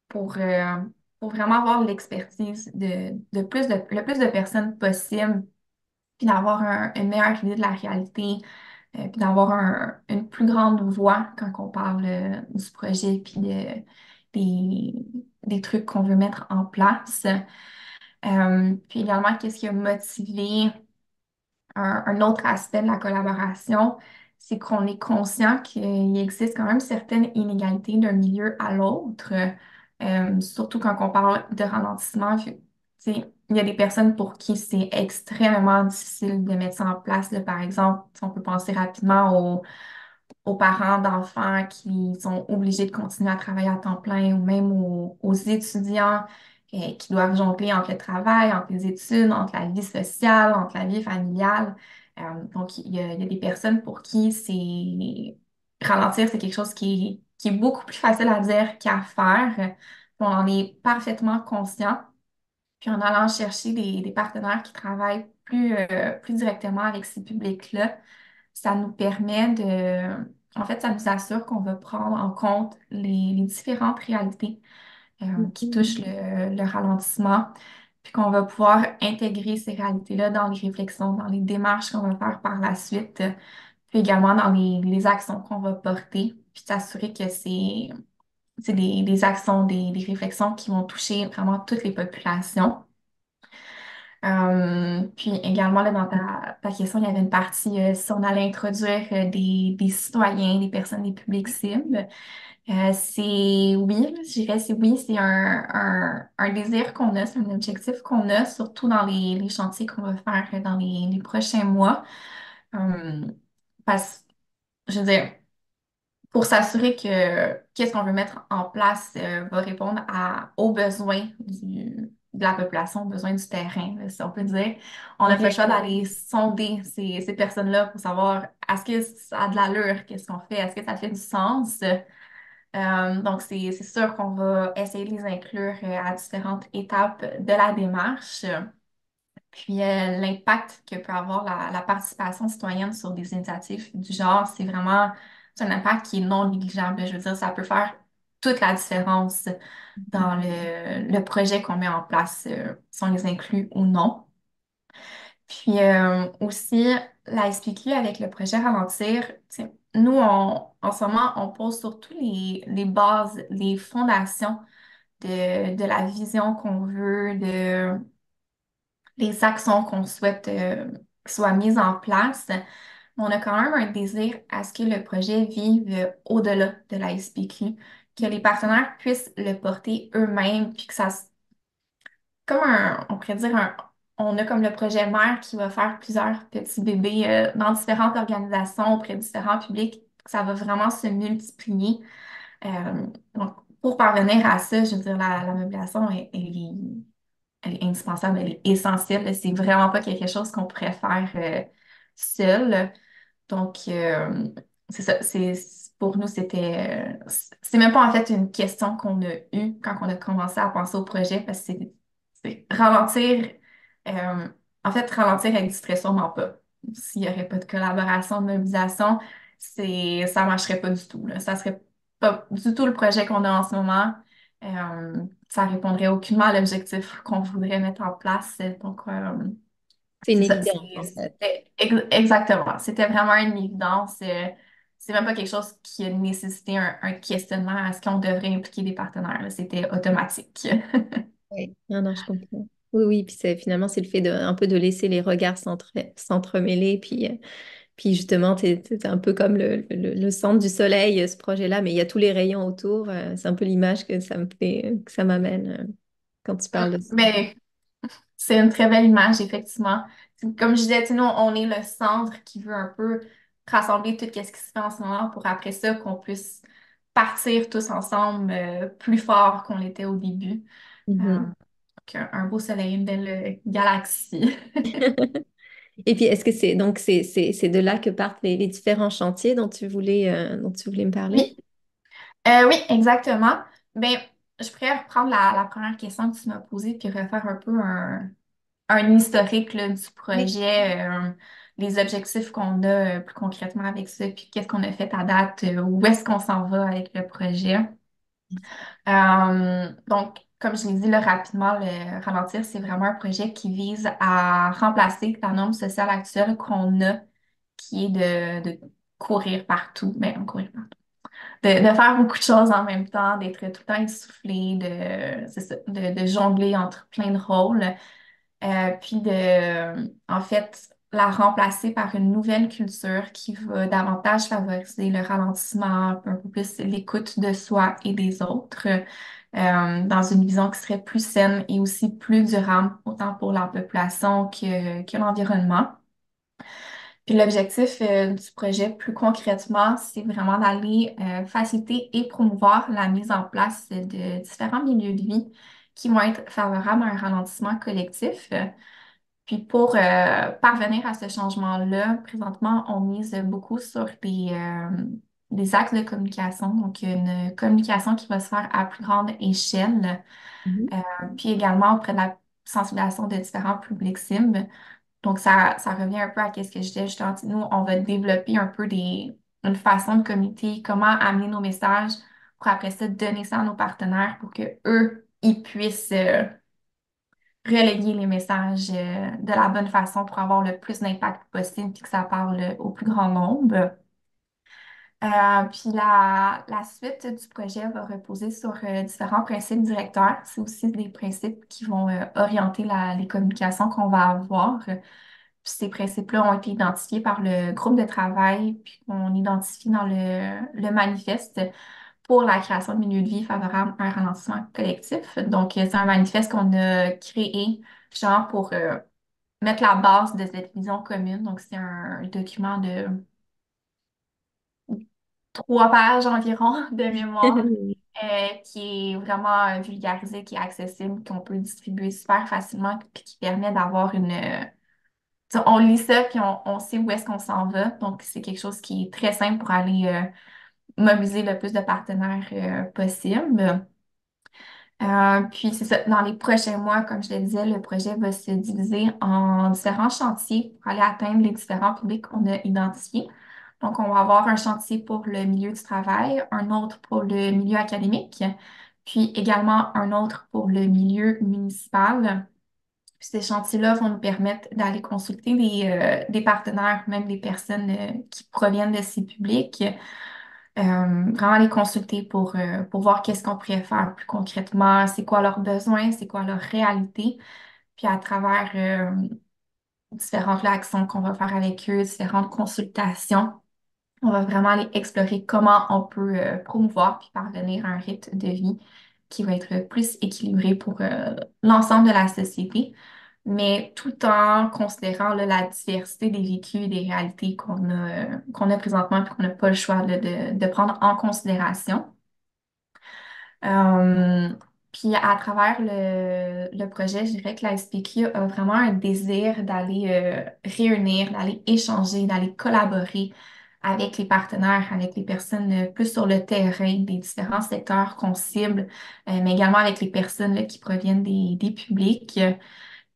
pour, euh, pour vraiment avoir l'expertise le plus de personnes possible, puis d'avoir une meilleure idée de la réalité, puis d'avoir une plus grande voix quand on parle du projet, puis des, des trucs qu'on veut mettre en place. Puis également, qu'est-ce qui a motivé un autre aspect de la collaboration, c'est qu'on est conscient qu'il existe quand même certaines inégalités d'un milieu à l'autre, surtout quand on parle de ralentissement. Tu sais, il y a des personnes pour qui c'est extrêmement difficile de mettre ça en place. Là, par exemple, si on peut penser rapidement aux parents d'enfants qui sont obligés de continuer à travailler à temps plein ou même aux étudiants qui doivent jongler entre le travail, entre les études, entre la vie sociale, entre la vie familiale. Donc, il y a des personnes pour qui ralentir, c'est quelque chose qui est beaucoup plus facile à dire qu'à faire. On en est parfaitement conscient. Puis en allant chercher des partenaires qui travaillent plus directement avec ces publics-là, ça nous permet en fait, ça nous assure qu'on va prendre en compte les différentes réalités qui touchent le ralentissement, puis qu'on va pouvoir intégrer ces réalités-là dans les réflexions, dans les démarches qu'on va faire par la suite, puis également dans les actions qu'on va porter, puis s'assurer que c'est des actions, des réflexions qui vont toucher vraiment toutes les populations. Puis également, là, dans ta question, il y avait une partie si on allait introduire des citoyens, des personnes, des publics cibles. C'est oui, je dirais c'est oui, c'est un désir qu'on a, c'est un objectif qu'on a, surtout dans les chantiers qu'on va faire dans les prochains mois. Euh, Parce, je veux dire, pour s'assurer que qu'est-ce qu'on veut mettre en place va répondre aux besoins de la population, aux besoins du terrain, là, si on peut dire. On n'a pas le choix d'aller sonder ces personnes-là pour savoir est-ce que ça a de l'allure, qu'est-ce qu'on fait, est-ce que ça fait du sens. Donc, c'est sûr qu'on va essayer de les inclure à différentes étapes de la démarche. Puis l'impact que peut avoir la participation citoyenne sur des initiatives du genre, c'est un impact qui est non négligeable. Je veux dire, ça peut faire toute la différence dans le projet qu'on met en place, si on les inclut ou non. Puis aussi, la SPQ avec le projet Ralentir, tu sais, nous, en ce moment, on pose surtout les bases, les fondations de la vision qu'on veut, les actions qu'on souhaite soient mises en place. On a quand même un désir à ce que le projet vive au-delà de la SPQ, que les partenaires puissent le porter eux-mêmes, puis que comme on pourrait dire, on a comme le projet mère qui va faire plusieurs petits bébés dans différentes organisations auprès de différents publics. Ça va vraiment se multiplier. Donc, pour parvenir à ça, je veux dire, la mobilisation, elle est indispensable, elle est essentielle. C'est vraiment pas quelque chose qu'on pourrait faire seul. Donc, c'est ça. Pour nous, c'est même pas en fait une question qu'on a eue quand on a commencé à penser au projet parce que c'est ralentir. En fait, ralentir n'existerait sûrement pas. S'il n'y aurait pas de collaboration, de mobilisation, ça marcherait pas du tout, là. Ça serait pas du tout le projet qu'on a en ce moment. Ça répondrait aucunement à l'objectif qu'on voudrait mettre en place. Donc, C'est une c'est ça. évidence, en fait. Exactement. C'était vraiment une évidence. C'est même pas quelque chose qui a nécessité un questionnement à ce qu'on devrait impliquer des partenaires, là. C'était automatique. Oui. Non, non, je comprends. Oui, oui, puis finalement, c'est le fait un peu de laisser les regards s'entremêler, puis justement, t'es un peu comme le centre du soleil, ce projet-là, mais il y a tous les rayons autour. C'est un peu l'image que ça me fait, que ça m'amène quand tu parles de ça. Mais c'est une très belle image, effectivement. Comme je disais, tu sais, nous, on est le centre qui veut un peu rassembler tout ce qui se fait en ce moment pour après ça qu'on puisse partir tous ensemble plus fort qu'on l'était au début. Mhm. Donc, un beau soleil, une belle galaxie. Et puis, est-ce que c'est de là que partent les différents chantiers dont tu voulais me parler? Oui, oui, exactement. Ben, je pourrais reprendre la première question que tu m'as posée puis refaire un peu un historique là, du Oui. projet, les objectifs qu'on a plus concrètement avec ça, puis qu'est-ce qu'on a fait à date, où est-ce qu'on s'en va avec le projet. Donc, comme je l'ai dit là, rapidement, le Ralentir, c'est vraiment un projet qui vise à remplacer la norme sociale actuelle qu'on a, qui est de courir partout, ben, courir partout, de faire beaucoup de choses en même temps, d'être tout le temps essoufflé, c'est ça, de jongler entre plein de rôles. Puis en fait, la remplacer par une nouvelle culture qui va davantage favoriser le ralentissement, un peu plus l'écoute de soi et des autres, dans une vision qui serait plus saine et aussi plus durable, autant pour la population que l'environnement. Puis l'objectif du projet, plus concrètement, c'est vraiment d'aller faciliter et promouvoir la mise en place de différents milieux de vie qui vont être favorables à un ralentissement collectif. Puis pour parvenir à ce changement-là, présentement, on mise beaucoup sur des axes de communication, donc une communication qui va se faire à plus grande échelle, Mhm. euh, puis également auprès de la sensibilisation de différents publics cibles. Donc ça revient un peu à ce que je disais justement. Nous, on va développer un peu une façon de communiquer, comment amener nos messages pour après ça donner ça à nos partenaires pour que eux, ils puissent relayer les messages de la bonne façon pour avoir le plus d'impact possible puis que ça parle au plus grand nombre. Puis la suite du projet va reposer sur différents principes directeurs. C'est aussi des principes qui vont orienter les communications qu'on va avoir. Puis ces principes-là ont été identifiés par le groupe de travail, puis on identifie dans le manifeste pour la création de milieux de vie favorables à un ralentissement collectif. Donc, c'est un manifeste qu'on a créé, genre, pour mettre la base de cette vision commune. Donc, c'est un document de 3 pages environ de mémoire qui est vraiment vulgarisé, qui est accessible, qu'on peut distribuer super facilement, puis qui permet d'avoir tu sais, on lit ça, puis on sait où est-ce qu'on s'en va. Donc, c'est quelque chose qui est très simple pour aller mobiliser le plus de partenaires possible. Puis c'est ça, dans les prochains mois, comme je le disais, le projet va se diviser en différents chantiers pour aller atteindre les différents publics qu'on a identifiés. Donc, on va avoir un chantier pour le milieu du travail, un autre pour le milieu académique, puis également un autre pour le milieu municipal. Puis ces chantiers-là vont nous permettre d'aller consulter des partenaires, même des personnes qui proviennent de ces publics, vraiment les consulter pour voir qu'est-ce qu'on pourrait faire plus concrètement, c'est quoi leurs besoins, c'est quoi leur réalité. Puis à travers différentes là, actions qu'on va faire avec eux, différentes consultations, on va vraiment aller explorer comment on peut promouvoir puis parvenir à un rythme de vie qui va être plus équilibré pour l'ensemble de la société, mais tout en considérant là, la diversité des vécus et des réalités qu'on a présentement et qu'on n'a pas le choix là, de prendre en considération. Euh, Puis à travers le projet, je dirais que la SPQ a vraiment un désir d'aller réunir, d'aller échanger, d'aller collaborer avec les partenaires, avec les personnes plus sur le terrain des différents secteurs qu'on cible, mais également avec les personnes là, qui proviennent des publics.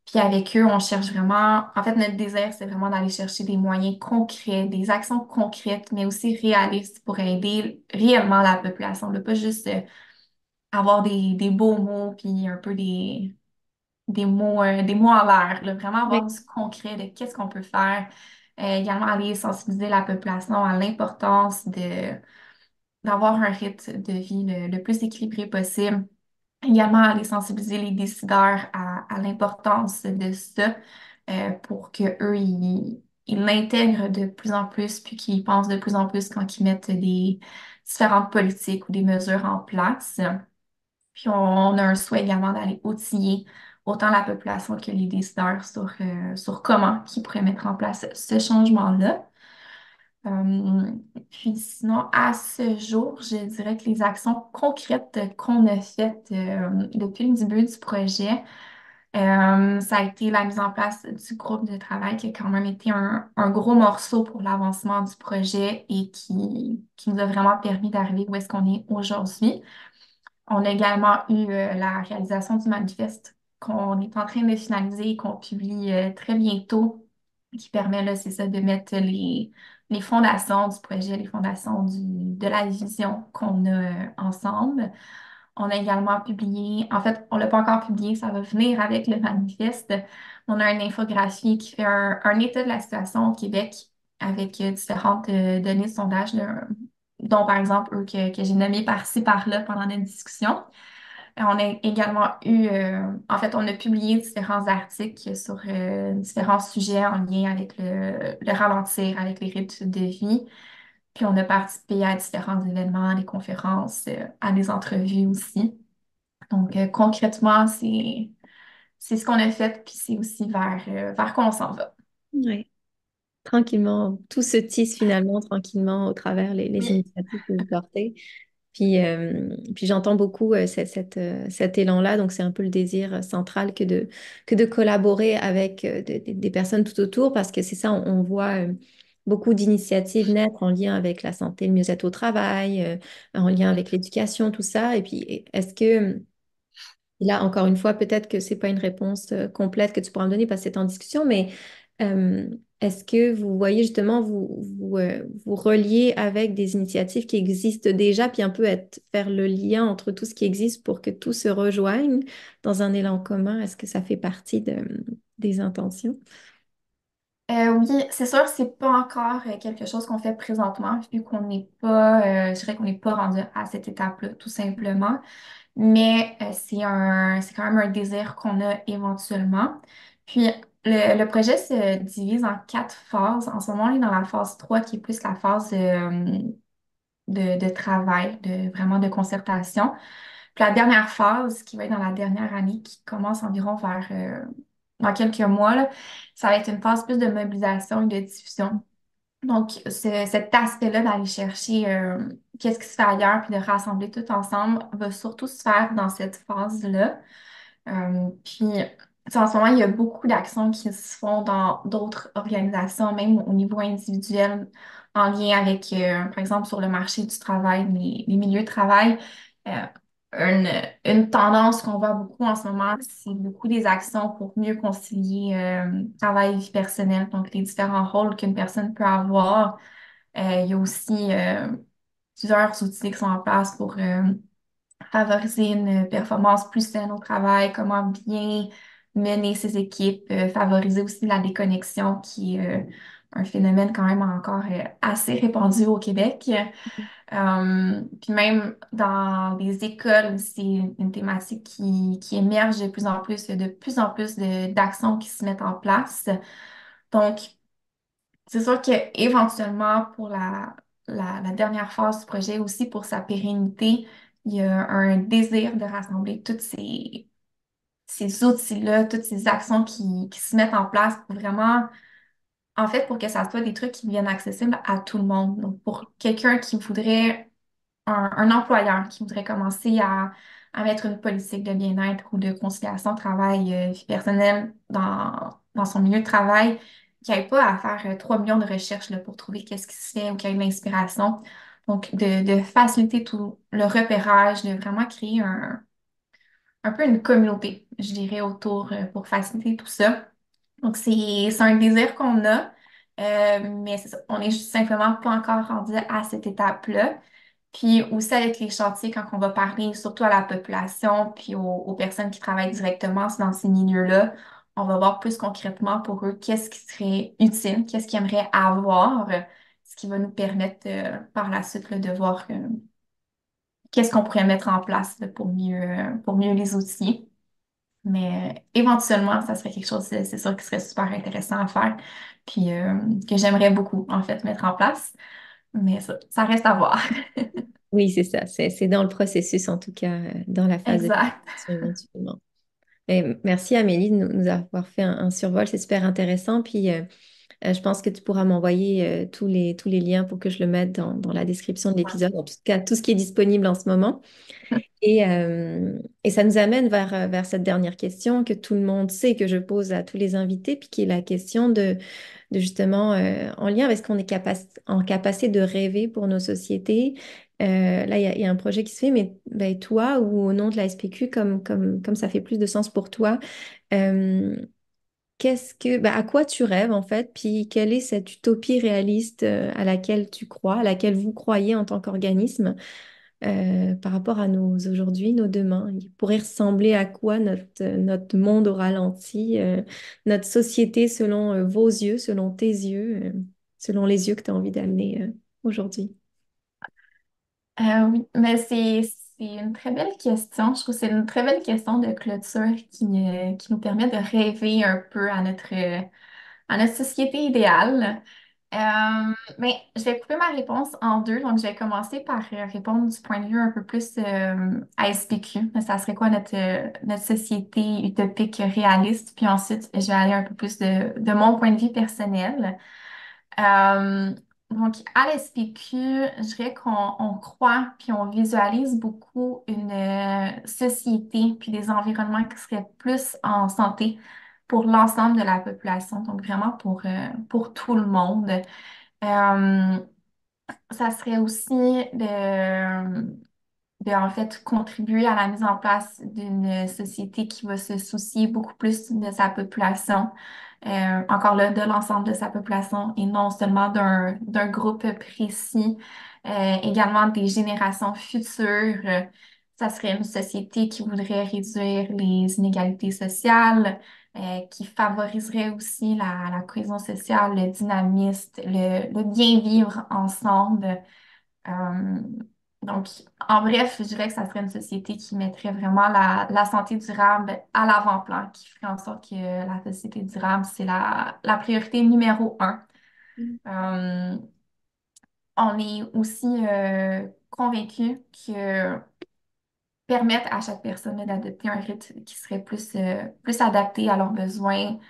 Puis avec eux, on cherche vraiment, en fait, notre désir, c'est vraiment d'aller chercher des moyens concrets, des actions concrètes, mais aussi réalistes pour aider réellement la population, de pas juste avoir des beaux mots, puis un peu des mots en l'air, là. Vraiment avoir Oui. du concret de qu'est-ce qu'on peut faire. Également aller sensibiliser la population à l'importance d'avoir un rythme de vie le plus équilibré possible. Également aller sensibiliser les décideurs à l'importance de ça pour que eux ils l'intègrent de plus en plus puis qu'ils y pensent de plus en plus quand ils mettent des différentes politiques ou des mesures en place. Puis on a un souhait également d'aller outiller autant la population que les décideurs sur comment ils pourraient mettre en place ce changement-là. Euh, Puis sinon, à ce jour, je dirais que les actions concrètes qu'on a faites depuis le début du projet, ça a été la mise en place du groupe de travail qui a quand même été un gros morceau pour l'avancement du projet et qui nous a vraiment permis d'arriver où est-ce qu'on est aujourd'hui. On a également eu la réalisation du manifeste qu'on est en train de finaliser et qu'on publie très bientôt, qui permet, là, c'est ça, de mettre les fondations du projet, les fondations de la vision qu'on a ensemble. On a également publié, en fait, on l'a pas encore publié, ça va venir avec le manifeste. On a une infographie qui fait un état de la situation au Québec avec différentes données de sondage, là, dont par exemple eux que j'ai nommés par-ci, par-là pendant notre discussion. On a également eu, en fait, on a publié différents articles sur différents sujets en lien avec le ralentir, avec les rythmes de vie. Puis on a participé à différents événements, des conférences, à des entrevues aussi. Donc concrètement, c'est ce qu'on a fait, puis c'est aussi vers quoi on s'en va. Ouais. Tranquillement, tout se tisse finalement tranquillement au travers les Oui. initiatives que vous portez. Puis j'entends beaucoup cet élan-là, donc c'est un peu le désir central que de collaborer avec des personnes tout autour, parce que c'est ça, on voit beaucoup d'initiatives naître en lien avec la santé, le mieux-être au travail, en lien avec l'éducation, tout ça. Et puis, est-ce que là, encore une fois, peut-être que c'est pas une réponse complète que tu pourras me donner parce que c'est en discussion, mais euh, est-ce que vous voyez justement vous relier avec des initiatives qui existent déjà, puis un peu faire le lien entre tout ce qui existe pour que tout se rejoigne dans un élan commun? Est-ce que ça fait partie des intentions? Oui, c'est sûr, c'est pas encore quelque chose qu'on fait présentement, vu qu'on n'est pas, je dirais qu'on n'est pas rendu à cette étape-là, tout simplement. Mais c'est quand même un désir qu'on a éventuellement. Puis le projet se divise en 4 phases. En ce moment, on est dans la phase 3 qui est plus la phase de travail, vraiment de concertation. Puis la dernière phase, qui va être dans la dernière année, qui commence environ dans quelques mois, là, ça va être une phase plus de mobilisation et de diffusion. Donc, cet aspect-là d'aller chercher qu'est-ce qui se fait ailleurs, puis de rassembler tout ensemble, va surtout se faire dans cette phase-là. Puis, tu sais, en ce moment, il y a beaucoup d'actions qui se font dans d'autres organisations, même au niveau individuel, en lien avec, par exemple, sur le marché du travail, les milieux de travail. Euh, une, une tendance qu'on voit beaucoup en ce moment, c'est beaucoup des actions pour mieux concilier travail et vie personnelle, donc les différents rôles qu'une personne peut avoir. Il y a aussi plusieurs outils qui sont en place pour favoriser une performance plus saine au travail, comment bien mener ses équipes, favoriser aussi la déconnexion qui est un phénomène quand même encore assez répandu au Québec. Puis même dans les écoles, c'est une thématique qui émerge de plus en plus d'actions qui se mettent en place. Donc, c'est sûr qu'éventuellement, pour la dernière phase du projet, aussi pour sa pérennité, il y a un désir de rassembler tous ces outils-là, toutes ces actions qui se mettent en place pour vraiment, en fait, pour que ça soit des trucs qui deviennent accessibles à tout le monde. Donc, pour quelqu'un qui voudrait un employeur qui voudrait commencer à mettre une politique de bien-être ou de conciliation travail vie personnelle dans son milieu de travail, qui n'ait pas à faire 3 millions de recherches là, pour trouver qu'est-ce qui se fait ou qu'il y ait de l'inspiration. Donc, de faciliter tout le repérage, de vraiment créer un peu une communauté, je dirais, autour pour faciliter tout ça. Donc, c'est un désir qu'on a, mais c'est ça, on n'est juste simplement pas encore rendu à cette étape-là. Puis aussi avec les chantiers, quand on va parler surtout à la population, puis aux personnes qui travaillent directement dans ces milieux-là, on va voir plus concrètement pour eux qu'est-ce qui serait utile, qu'est-ce qu'ils aimeraient avoir, ce qui va nous permettre par la suite là, de voir qu'est-ce qu'on pourrait mettre en place là, pour mieux les outiller. Mais éventuellement, ça serait quelque chose, c'est sûr, qui serait super intéressant à faire, puis que j'aimerais beaucoup, en fait, mettre en place. Mais ça reste à voir. Oui, c'est ça. C'est dans le processus, en tout cas, dans la phase de Exact. réflexion éventuellement. Et merci Amélie de nous avoir fait un survol, c'est super intéressant. Puis je pense que tu pourras m'envoyer tous les liens pour que je le mette dans la description de l'épisode, en tout cas tout ce qui est disponible en ce moment. Et ça nous amène vers cette dernière question que tout le monde sait que je pose à tous les invités, puis qui est la question de justement, en lien avec ce qu'on est en capacité de rêver pour nos sociétés. Là, il y a un projet qui se fait, mais ben, toi, ou au nom de la SPQ, comme ça fait plus de sens pour toi, euh, ben, à quoi tu rêves en fait, puis quelle est cette utopie réaliste à laquelle tu crois, à laquelle vous croyez en tant qu'organisme? Par rapport à nos aujourd'hui, nos demain. Il pourrait ressembler à quoi notre monde au ralenti, notre société selon vos yeux, selon tes yeux, selon les yeux que tu as envie d'amener aujourd'hui. Oui, mais c'est une très belle question. Je trouve que c'est une très belle question de clôture qui nous permet de rêver un peu à notre société idéale. Euh, mais je vais couper ma réponse en deux. Donc, je vais commencer par répondre du point de vue un peu plus ASPQ. Ça serait quoi notre société utopique réaliste? Puis ensuite, je vais aller un peu plus de mon point de vue personnel. Euh, donc, à l'SPQ, je dirais qu'on croit puis on visualise beaucoup une société puis des environnements qui seraient plus en santé pour l'ensemble de la population, donc vraiment pour tout le monde. Euh, Ça serait aussi en fait contribuer à la mise en place d'une société qui va se soucier beaucoup plus de sa population, encore là, de l'ensemble de sa population et non seulement d'un groupe précis, également des générations futures. Ça serait une société qui voudrait réduire les inégalités sociales, qui favoriserait aussi la cohésion sociale, le dynamisme, le bien vivre ensemble. Euh, donc, en bref, je dirais que ça serait une société qui mettrait vraiment la santé durable à l'avant-plan, qui ferait en sorte que la société durable, c'est la priorité numéro un. Euh, on est aussi convaincu que permettre à chaque personne d'adopter un rythme qui serait plus adapté à leurs besoins,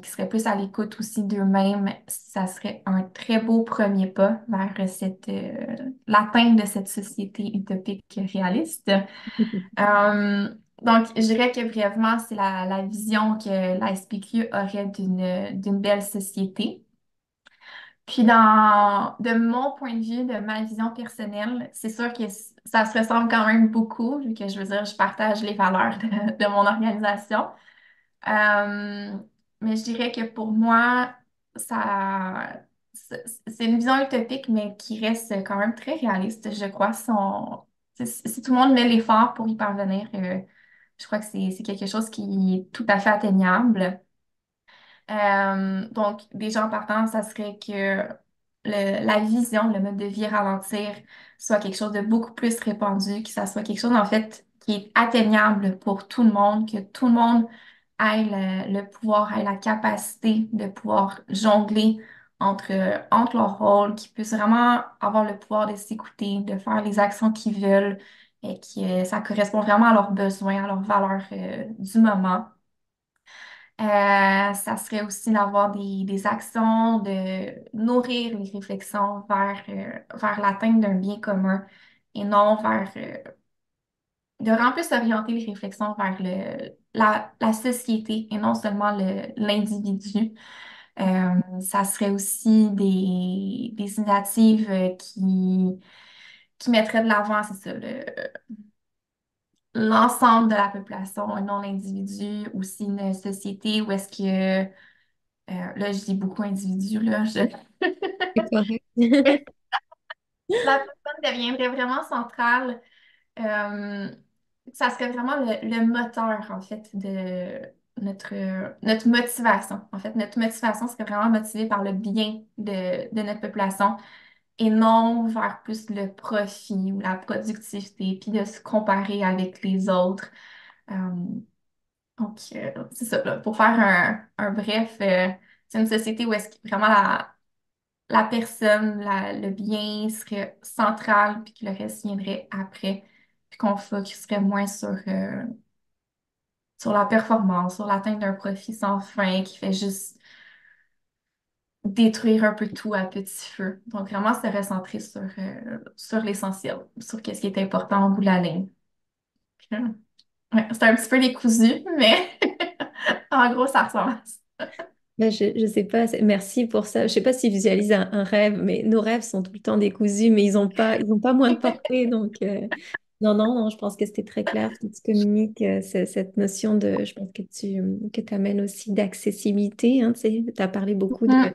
qui serait plus à l'écoute aussi d'eux-mêmes, ça serait un très beau premier pas vers l'atteinte de cette société utopique réaliste. Euh, donc, je dirais que brièvement, c'est la vision que la SPQ aurait d'une belle société. Puis de mon point de vue, de ma vision personnelle, c'est sûr que ça se ressemble quand même beaucoup, vu que je veux dire, je partage les valeurs de mon organisation. Euh, mais je dirais que pour moi, ça, c'est une vision utopique, mais qui reste quand même très réaliste, je crois. Si tout le monde met l'effort pour y parvenir, je crois que c'est quelque chose qui est tout à fait atteignable. Donc, déjà en partant, ça serait que la vision, le mode de vie ralentir soit quelque chose de beaucoup plus répandu, que ça soit quelque chose en fait qui est atteignable pour tout le monde, que tout le monde ait le pouvoir, ait la capacité de pouvoir jongler entre leurs rôles, qu'ils puissent vraiment avoir le pouvoir de s'écouter, de faire les actions qu'ils veulent et que ça correspond vraiment à leurs besoins, à leurs valeurs du moment. Ça serait aussi d'avoir des actions, de nourrir les réflexions vers l'atteinte d'un bien commun et non de vraiment plus orienter les réflexions vers la société et non seulement l'individu. Ça serait aussi des initiatives qui mettraient de l'avant, c'est ça, l'ensemble de la population et non l'individu, ou si une société où est-ce que, là, je dis beaucoup individu, là, C'est correct. la personne deviendrait vraiment centrale. Euh, Ça serait vraiment le moteur, en fait, de notre motivation. En fait, notre motivation serait vraiment motivée par le bien de notre population et non vers plus le profit ou la productivité, puis de se comparer avec les autres. Euh, c'est ça, là, pour faire un bref, c'est une société où est-ce que vraiment la personne, le bien serait central, puis que le reste viendrait après, puis qu'on focuserait moins sur la performance, sur l'atteinte d'un profit sans fin qui fait juste détruire un peu tout à petit feu. Donc vraiment se recentrer sur l'essentiel, sur qu'est-ce qui est important au bout de la ligne. Puis, ouais, c'est un petit peu décousu, mais en gros, ça ressemble à ça. Ben, je sais pas, merci pour ça. Je sais pas s'ils visualisent un rêve, mais nos rêves sont tout le temps décousus, mais ils ont pas moins de portée. Donc, non, non, non, je pense que c'était très clair ce que tu communiques, cette notion de, je pense que tu amènes aussi d'accessibilité. Hein, tu sais, tu as parlé beaucoup Mhm.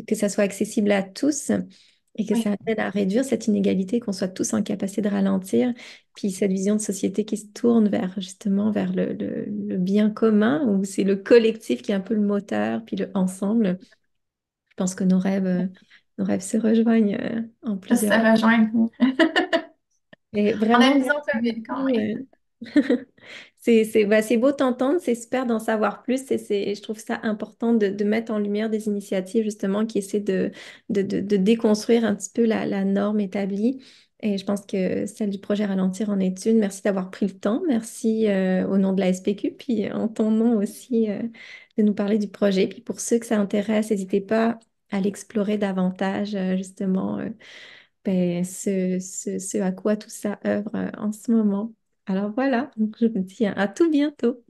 que ça soit accessible à tous et que ça Oui, aide à réduire cette inégalité, qu'on soit tous en capacité de ralentir. Puis cette vision de société qui se tourne vers justement vers le bien commun, où c'est le collectif qui est un peu le moteur, puis le ensemble. Je pense que nos rêves se rejoignent en se plusieurs. rejoindre. Et On a vraiment, une merci vision commune quand beaucoup. même. C'est beau t'entendre, c'est super d'en savoir plus et je trouve ça important de mettre en lumière des initiatives justement qui essaient de déconstruire un petit peu la norme établie. Et je pense que celle du projet Ralentir en est une. Merci d'avoir pris le temps. Merci au nom de la SPQ, puis en ton nom aussi de nous parler du projet. Puis pour ceux que ça intéresse, n'hésitez pas à l'explorer davantage, justement, ce à quoi tout ça œuvre en ce moment. Alors voilà, donc je vous dis à tout bientôt.